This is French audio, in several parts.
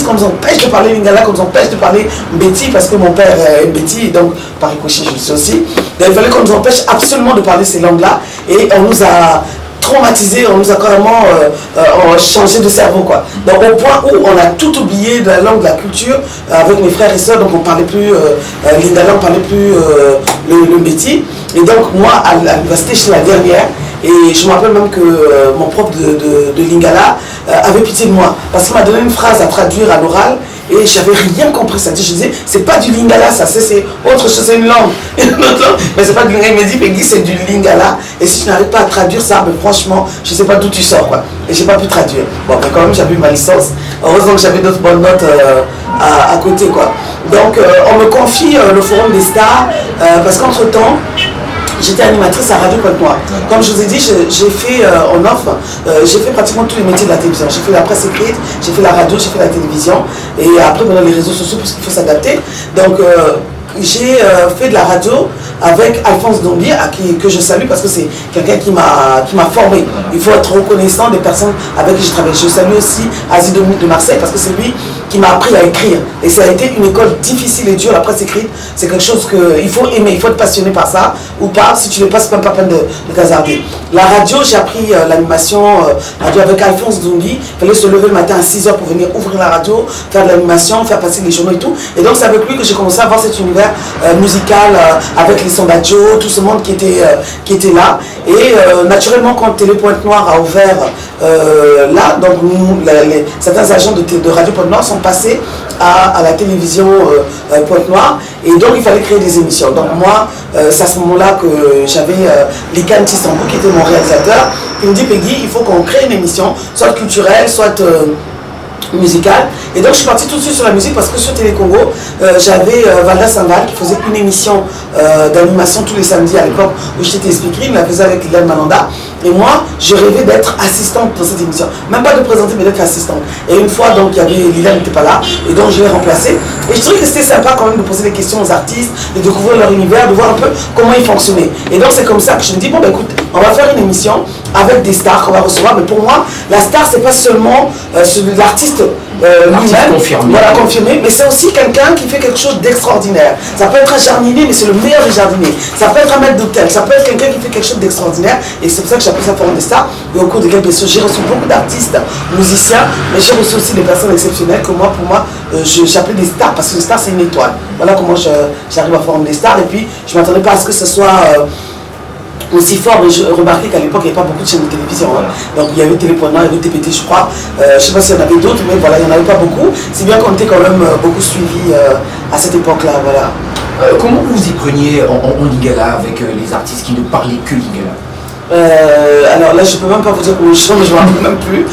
qu'on nous empêche de parler lingala, qu'on nous empêche de parler mbeti, parce que mon père est mbeti, donc par ricochet je le sais aussi. Donc, il fallait qu'on nous empêche absolument de parler ces langues-là, et on nous a traumatisé, on nous a carrément changé de cerveau, quoi. Donc au point où on a tout oublié de la langue, de la culture, avec mes frères et sœurs, donc on parlait plus lingala, on parlait plus le mbeti. Et donc moi à l'université, j'étais la dernière, et je me rappelle même que mon prof de lingala avait pitié de moi, parce qu'il m'a donné une phrase à traduire à l'oral, et j'avais rien compris. Ça dit, je disais, c'est pas du lingala, ça, c'est autre chose, c'est une langue, mais c'est pas du lingala. Il m'a dit, Peggy, c'est du lingala, et si tu n'arrives pas à traduire ça, mais franchement, je sais pas d'où tu sors, quoi. Et j'ai pas pu traduire. Bon, mais quand même, j'avais eu ma licence. Heureusement que j'avais d'autres bonnes notes à côté, quoi. Donc, on me confie le Forum des Stars, parce qu'entre-temps, j'étais animatrice à Radio Pointe-Noire. Comme je vous ai dit, j'ai fait en off, j'ai fait pratiquement tous les métiers de la télévision. J'ai fait la presse écrite, j'ai fait la radio, j'ai fait la télévision. Et après, maintenant, les réseaux sociaux, puisqu'il faut s'adapter. Donc, j'ai fait de la radio avec Alphonse Dombier, que je salue parce que c'est quelqu'un qui m'a formé. Il faut être reconnaissant des personnes avec qui je travaille. Je salue aussi Asie Dominique de Marseille parce que c'est lui qui m'a appris à écrire. Et ça a été une école difficile et dure, la presse écrite. C'est quelque chose qu'il faut aimer, il faut être passionné par ça ou pas. Si tu ne l'es pas, c'est même pas peine de hasarder. La radio, j'ai appris l'animation radio avec Alphonse Dombier. Il fallait se lever le matin à 6h pour venir ouvrir la radio, faire de l'animation, faire passer les journaux et tout. Et donc c'est avec lui que j'ai commencé à voir cet univers musical avec les Sondadjo, tout ce monde qui était là. Et naturellement, quand Télé Pointe-Noire a ouvert là, donc certains agents de Radio Pointe-Noire sont passés à la télévision Pointe-Noire, et donc il fallait créer des émissions. Donc moi, c'est à ce moment-là que j'avais Likan Tissambou qui était mon réalisateur, qui me dit, Peggy, il faut qu'on crée une émission, soit culturelle, soit musicale. Et donc je suis partie tout de suite sur la musique parce que sur Télé Congo, j'avais Valda Sanval qui faisait une émission d'animation tous les samedis à l'époque où j'étais speaker, il la faisait avec Lilan Malanda. Et moi, je rêvais d'être assistante dans cette émission. Même pas de présenter, mais d'être assistante. Et une fois, donc, Lilan n'était pas là, et donc je l'ai remplacée. Et je trouvais que c'était sympa quand même de poser des questions aux artistes, de découvrir leur univers, de voir un peu comment ils fonctionnaient. Et donc c'est comme ça que je me dis, bon, ben écoute, on va faire une émission avec des stars qu'on va recevoir. Mais pour moi, la star, c'est pas seulement l'artiste lui-même, confirmé. Voilà, confirmé, mais c'est aussi quelqu'un qui fait quelque chose d'extraordinaire. Ça peut être un jardinier, mais c'est le meilleur des jardiniers. Ça peut être un maître d'hôtel, ça peut être quelqu'un qui fait quelque chose d'extraordinaire. Et c'est pour ça que j'ai appelé ça Forum des Stars. Et au cours de quelques semaines, j'ai reçu beaucoup d'artistes, musiciens, mais j'ai reçu aussi des personnes exceptionnelles que moi, pour moi, j'appelais des stars, parce que une star, c'est une étoile. Voilà comment j'arrive à Forum des Stars. Et puis, je ne m'attendais pas à ce que ce soit aussi fort, mais je remarquais qu'à l'époque, il n'y avait pas beaucoup de chaînes de télévision. Hein. Donc il y avait Télé Pointe-Noire, il y avait TPT, je crois. Je ne sais pas s'il y en avait d'autres, mais voilà, il n'y en avait pas beaucoup. C'est bien qu'on était quand même beaucoup suivis à cette époque-là. Voilà. Comment vous y preniez en lingala avec les artistes qui ne parlaient que lingala? Alors là, je ne peux même pas vous dire comment je chante, je ne me rappelle même plus.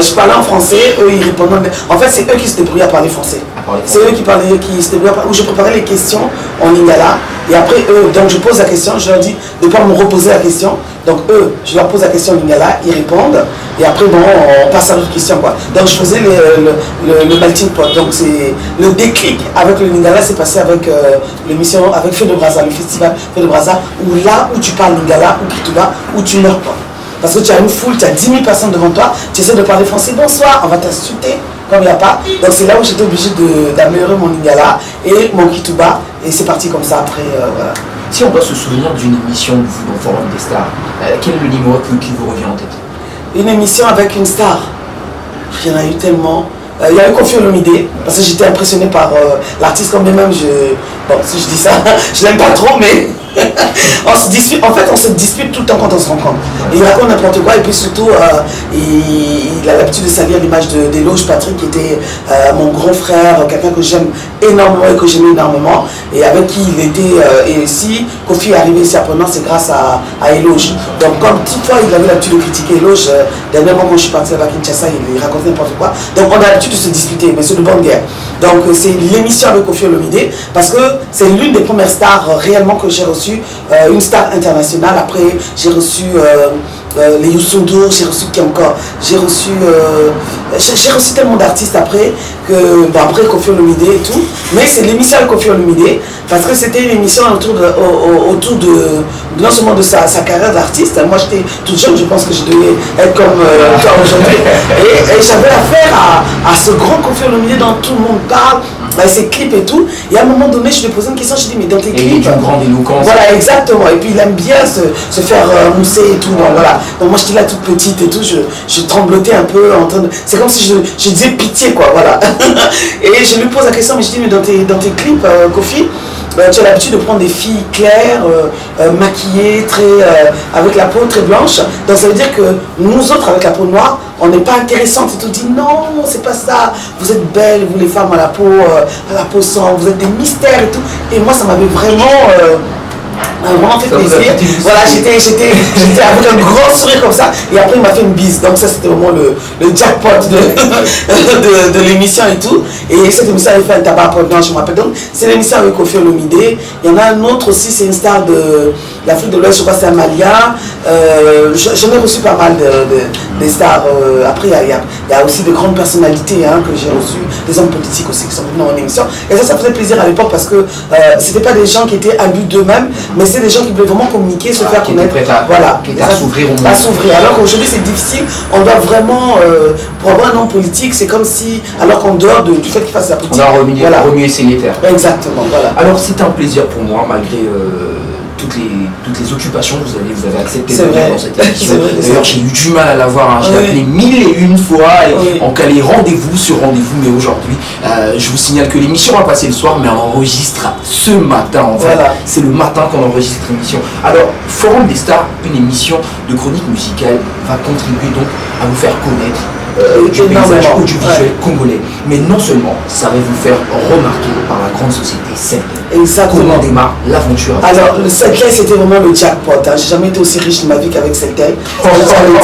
Je parlais en français, eux ils répondaient. En fait, c'est eux qui se débrouillaient à parler français. C'est eux qui se débrouillaient à parler. Où je préparais les questions en lingala. Et après, eux, donc je pose la question, je leur dis de ne pas me reposer la question. Donc eux, je leur pose la question en lingala, ils répondent. Et après, bon, on passe à l'autre question, quoi. Donc je faisais le melting pot. Donc c'est le déclic avec le lingala, c'est passé avec l'émission, avec Feu de Brazza, le festival Feu de Brazza, où là où tu parles lingala, ou Kituba, où tu meurs pas. Parce que tu as une foule, tu as 10 000 personnes devant toi, tu essaies de parler français, bonsoir, on va t'insulter, comme il n'y a pas. Donc c'est là où j'étais obligée d'améliorer mon lingala et mon Kituba, et c'est parti comme ça après, voilà. Si on doit se souvenir d'une émission de vous dans Forum des Stars, quel est le numéro qui vous revient en tête? Une émission avec une star, il y en a eu tellement. Il y a eu Koffi Olomide, parce que j'étais impressionnée par l'artiste, comme même bon, si je dis ça, je l'aime pas trop, mais on se dispute, en fait on se dispute tout le temps quand on se rencontre. Et il raconte n'importe quoi, et puis surtout il a l'habitude de salir l'image d'Eloge Patrick, qui était mon grand frère, quelqu'un que j'aime énormément et que j'aime énormément, et avec qui il était, et si Koffi est arrivé ici à Prenant, c'est grâce à Eloge. Donc comme toutefois il avait l'habitude de critiquer Eloge, dernièrement quand je suis parti à Kinshasa, il racontait n'importe quoi. Donc on a l'habitude de se disputer, mais c'est de bonne guerre. Donc c'est l'émission avec Koffi Olomide, parce que c'est l'une des premières stars réellement que j'ai reçues, une star internationale. Après j'ai reçu les Youssou N'Dour, j'ai reçu qui encore, j'ai reçu tellement d'artistes après, que, bon après Koffi Olomide et tout, mais c'est l'émission avec Koffi Olomide, parce que c'était une émission autour de non seulement de sa carrière d'artiste, moi j'étais toute jeune, je pense que je devais être comme toi aujourd'hui, et j'avais affaire à ce grand Koffi Olomide dont tout le monde parle, ses clips et tout, et à un moment donné je lui ai posé une question, je lui ai dit mais dans tes clips... Il est d'une grande éloquence. Voilà, exactement, et puis il aime bien se faire mousser et tout, donc voilà, donc moi j'étais là toute petite et tout, je tremblotais un peu, c'est comme si je disais pitié quoi, voilà, et je lui pose la question, mais je dis mais dans tes clips, Koffi, tu as l'habitude de prendre des filles claires, maquillées, avec la peau très blanche. Donc ça veut dire que nous autres avec la peau noire, on n'est pas intéressantes. Et tout dit non, c'est pas ça. Vous êtes belles, vous les femmes à la peau sombre, vous êtes des mystères et tout. Et moi ça m'avait vraiment fait plaisir. Voilà, j'étais avec un grand sourire comme ça, et après il m'a fait une bise. Donc ça c'était vraiment le jackpot de l'émission et tout. Et cette émission avait fait un tabac pendant, je me rappelle. Donc c'est l'émission avec Koffi Olomide. Il y en a un autre aussi, c'est une star de l'Afrique de l'Ouest, je crois que c'est Amalia. J'en ai reçu pas mal des stars. Après il y a aussi de grandes personnalités que j'ai reçues, des hommes politiques aussi qui sont venus dans l'émission. Et ça faisait plaisir à l'époque parce que c'était pas des gens qui étaient imbus d'eux-mêmes, mais c'est des gens qui voulaient vraiment communiquer, se faire connaître. Voilà, à s'ouvrir au monde. À s'ouvrir. Alors qu'aujourd'hui c'est difficile, on doit vraiment, pour avoir un homme politique, c'est comme si, alors qu'en dehors du fait qu'il fasse la politique. On doit remuer ses terres. Exactement, voilà. Alors c'est un plaisir pour moi, malgré toutes les occupations que vous avez accepté de venir dans cette émission. D'ailleurs, j'ai eu du mal à l'avoir, j'ai appelé 1001 fois, et on calait rendez-vous sur rendez-vous, mais aujourd'hui, je vous signale que l'émission va passer le soir, mais on enregistre ce matin, en fait. Voilà. C'est le matin qu'on enregistre l'émission. Alors, Forum des Stars, une émission de chronique musicale, va contribuer donc à vous faire connaître du paysage audiovisuel congolais. Mais non seulement, ça va vous faire remarquer par la grande société Celtel. Exactement. Comment démarre l'aventure? Alors, le Celtel, c'était vraiment le jackpot. J'ai jamais été aussi riche de ma vie qu'avec Celtel.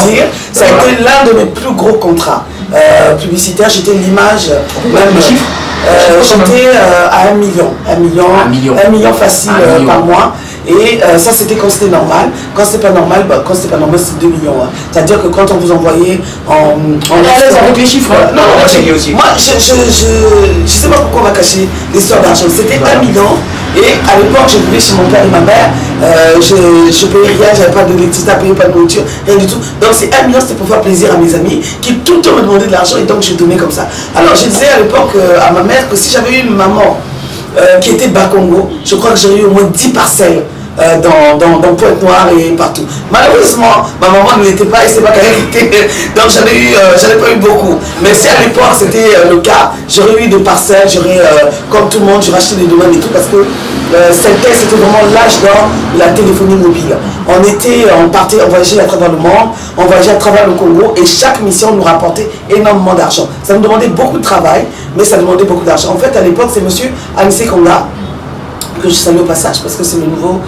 Dire. Ça a été l'un de mes plus gros contrats publicitaires. J'étais l'image. J'étais à 1 million. 1 million facile par mois. Et ça c'était quand c'était normal. Quand c'était pas normal, c'est 2 millions. C'est-à-dire que quand on vous envoyait avec les chiffres. Non, moi je sais pas pourquoi on va cacher l'histoire d'argent. C'était 1 million. Et à l'époque, je vivais chez mon père et ma mère. Je payais rien, j'avais pas d'électricité à payer, pas de nourriture, rien du tout. Donc c'est 1 million, c'était pour faire plaisir à mes amis qui tout le temps me demandaient de l'argent, et donc je donnais comme ça. Alors je disais à l'époque à ma mère que si j'avais eu une maman qui était bas Congo, je crois que j'aurais eu au moins 10 parcelles dans Pointe-Noire et partout. Malheureusement, ma maman ne l'était pas et c'est pas qu'elle était. Donc j'en ai pas eu beaucoup. Mais si à l'époque c'était le cas, j'aurais eu des parcelles, comme tout le monde, j'aurais acheté des domaines et tout, parce que c'était vraiment l'âge d'or de la téléphonie mobile. On partait, on voyageait à travers le monde, on voyageait à travers le Congo, et chaque mission nous rapportait énormément d'argent. Ça nous demandait beaucoup de travail, mais ça demandait beaucoup d'argent. En fait, à l'époque, c'est monsieur Anissé Konga, que je salue au passage parce que c'est le nouveau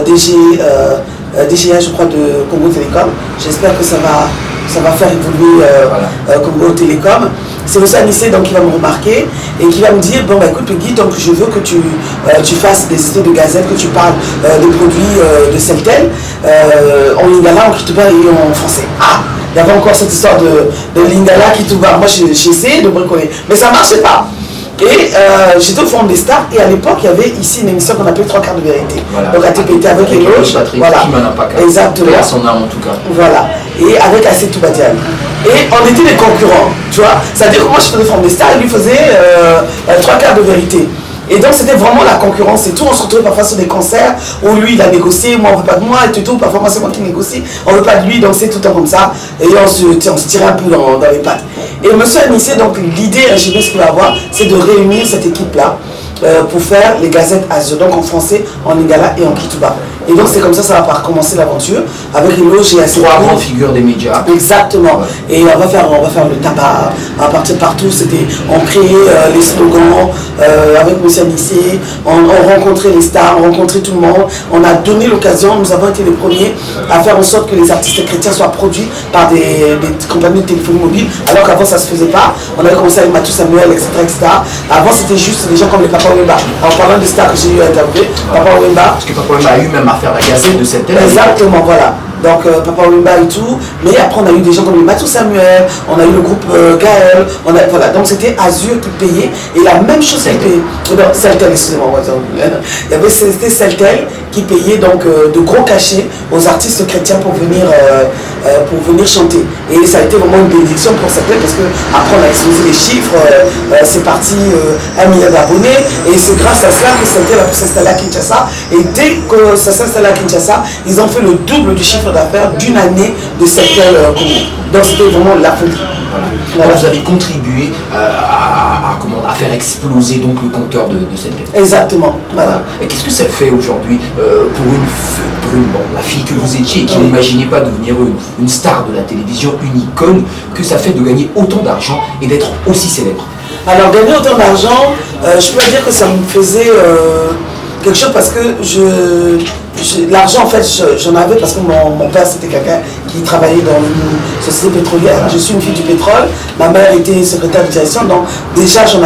DGA, je crois, de Congo Télécom. J'espère que ça va faire évoluer Congo Télécom. C'est aussi Anissé donc qui va me remarquer et qui va me dire bon bah écoute Peggy, donc je veux que tu fasses des histoires de gazette, que tu parles des produits de Celtel en lingala, en kitouba et en français. Il y avait encore cette histoire de lingala, kitouba. Moi j'ai essayé de bricoler, mais ça marchait pas. Et j'étais au Forum des Stars, et à l'époque il y avait ici une émission qu'on appelait 3 quarts de vérité. Voilà. Donc à TPT avec Eloge, voilà. Exactement. À son âme en tout cas. Voilà. Et avec Assetou Badian. Et on était des concurrents, tu vois. C'est-à-dire que moi je faisais Forum des Stars, et lui faisait 3 quarts de vérité. Et donc c'était vraiment la concurrence et tout. On se retrouvait parfois sur des concerts où lui il a négocié, moi on veut pas de moi et tout. Parfois moi c'est moi qui négocie, on veut pas de lui, donc c'est tout le temps comme ça. Et on se tirait un peu dans les pattes. Et monsieur Anissé, donc l'idée ingénieuse qu'il va avoir, c'est de réunir cette équipe-là pour faire les gazettes Azure, donc en français, en lingala et en kitouba. Et donc c'est comme ça va commencer l'aventure avec une loge et assez 3 grandes figures des médias. Exactement. Ouais. Et on va faire le tabac à partir de partout. On créait les slogans avec M. Anissé, on rencontrait les stars, on rencontrait tout le monde. On a donné l'occasion, nous avons été les premiers à faire en sorte que les artistes chrétiens soient produits par des compagnies de téléphonie mobile, alors qu'avant ça ne se faisait pas. On avait commencé avec Mathieu Samuel, etc., etc. Avant c'était juste des gens comme les Papa Wemba. En parlant des stars que j'ai eu à interviewer, Papa Wemba. Parce que Papa Wemba a eu même à faire la gazette de Celtel. Exactement, voilà. donc Papa Wemba et tout. Mais après, on a eu des gens comme le Matou Samuel, on a eu le groupe Gaël, voilà. Donc c'était Azur qui payait, et la même chose qui payait. Non, Celtel, excusez-moi, c'était Celtel qui payait donc de gros cachets aux artistes chrétiens pour venir chanter. Et ça a été vraiment une bénédiction pour Celtel, parce que après on a explosé les chiffres, c'est parti 1 million d'abonnés, et c'est grâce à cela que Celtel a pu s'installer à Kinshasa. Et dès que ça s'est installé à Kinshasa, ils ont fait le double du chiffre d'affaires d'une année de Celtel Congo. Donc c'était vraiment la folie. Voilà. Vous avez contribué à faire exploser donc le compteur de Celtel. Exactement. Voilà. Et qu'est-ce que ça fait aujourd'hui pour la fille que vous étiez et qui n'imaginait pas devenir une star de la télévision, une icône, que ça fait de gagner autant d'argent et d'être aussi célèbre? Alors gagner autant d'argent, je peux dire que ça me faisait quelque chose, parce que l'argent en fait j'en avais parce que mon père c'était quelqu'un qui travaillait dans une société pétrolière. Je suis une fille du pétrole, ma mère était secrétaire de direction, donc déjà j'en avais